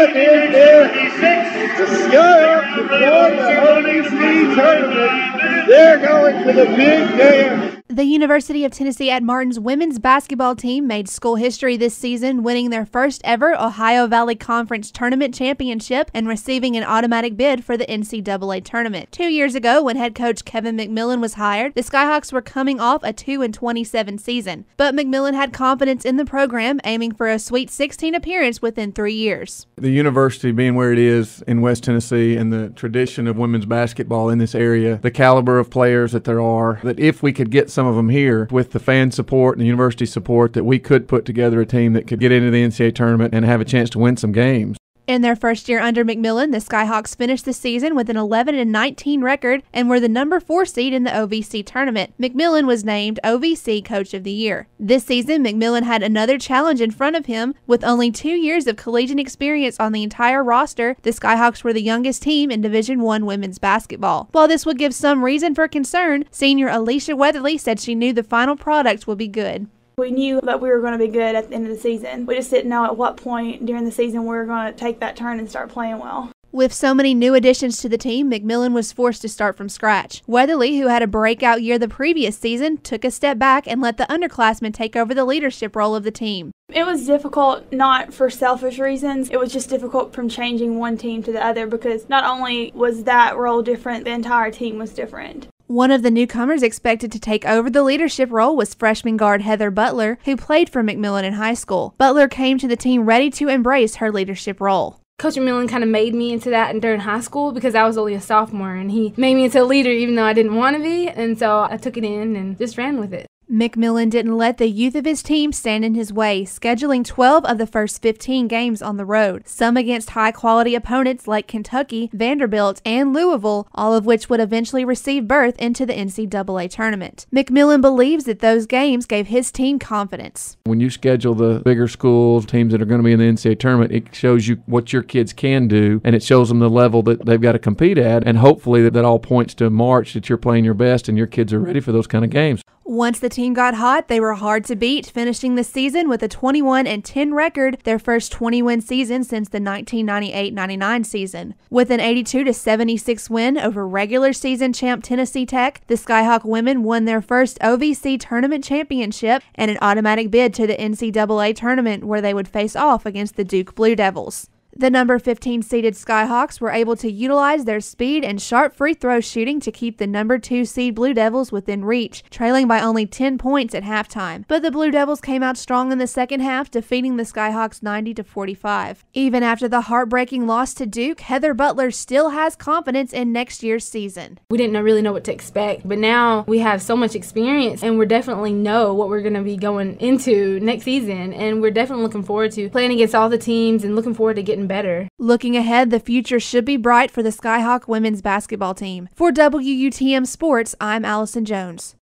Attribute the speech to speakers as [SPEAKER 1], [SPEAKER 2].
[SPEAKER 1] what is there? The Skyhawks have won the OVC tournament. They're going to the big dance.
[SPEAKER 2] The University of Tennessee at Martin's women's basketball team made school history this season, winning their first ever Ohio Valley Conference Tournament championship and receiving an automatic bid for the NCAA tournament. 2 years ago, when head coach Kevin McMillan was hired, the Skyhawks were coming off a 2-27 season. But McMillan had confidence in the program, aiming for a Sweet 16 appearance within 3 years.
[SPEAKER 3] The university being where it is in West Tennessee and the tradition of women's basketball in this area, the caliber of players that there are, that if we could get some of them here with the fan support and the university support, that we could put together a team that could get into the NCAA tournament and have a chance to win some games.
[SPEAKER 2] In their first year under McMillan, the Skyhawks finished the season with an 11-19 record and were the number 4 seed in the OVC tournament. McMillan was named OVC Coach of the Year. This season, McMillan had another challenge in front of him. With only 2 years of collegiate experience on the entire roster, the Skyhawks were the youngest team in Division I women's basketball. While this would give some reason for concern, senior Alicia Weatherly said she knew the final product would be good.
[SPEAKER 4] We knew that we were going to be good at the end of the season. We just didn't know at what point during the season we were going to take that turn and start playing well.
[SPEAKER 2] With so many new additions to the team, McMillan was forced to start from scratch. Weatherly, who had a breakout year the previous season, took a step back and let the underclassmen take over the leadership role of the team.
[SPEAKER 4] It was difficult, not for selfish reasons. It was just difficult from changing one team to the other because not only was that role different, the entire team was different.
[SPEAKER 2] One of the newcomers expected to take over the leadership role was freshman guard Heather Butler, who played for McMillan in high school. Butler came to the team ready to embrace her leadership role.
[SPEAKER 5] Coach McMillan kind of made me into that during high school because I was only a sophomore, and he made me into a leader even though I didn't want to be, and so I took it in and just ran with it.
[SPEAKER 2] McMillan didn't let the youth of his team stand in his way, scheduling 12 of the first 15 games on the road, some against high-quality opponents like Kentucky, Vanderbilt, and Louisville, all of which would eventually receive berth into the NCAA tournament. McMillan believes that those games gave his team confidence.
[SPEAKER 3] When you schedule the bigger schools, teams that are going to be in the NCAA tournament, it shows you what your kids can do, and it shows them the level that they've got to compete at, and hopefully that all points to March that you're playing your best and your kids are ready for those kind of games.
[SPEAKER 2] Once the team got hot, they were hard to beat, finishing the season with a 21-10 record, their first 20-win season since the 1998-99 season. With an 82-76 win over regular season champ Tennessee Tech, the Skyhawk women won their first OVC tournament championship and an automatic bid to the NCAA tournament where they would face off against the Duke Blue Devils. The number 15 seeded Skyhawks were able to utilize their speed and sharp free throw shooting to keep the number 2 seed Blue Devils within reach, trailing by only 10 points at halftime. But the Blue Devils came out strong in the second half, defeating the Skyhawks 90-45. Even after the heartbreaking loss to Duke, Heather Butler still has confidence in next year's season.
[SPEAKER 5] We didn't really know what to expect, but now we have so much experience and we definitely know what we're going to be going into next season, and we're definitely looking forward to playing against all the teams and looking forward to getting better.
[SPEAKER 2] Looking ahead, the future should be bright for the Skyhawk women's basketball team. For WUTM Sports, I'm Allison Jones.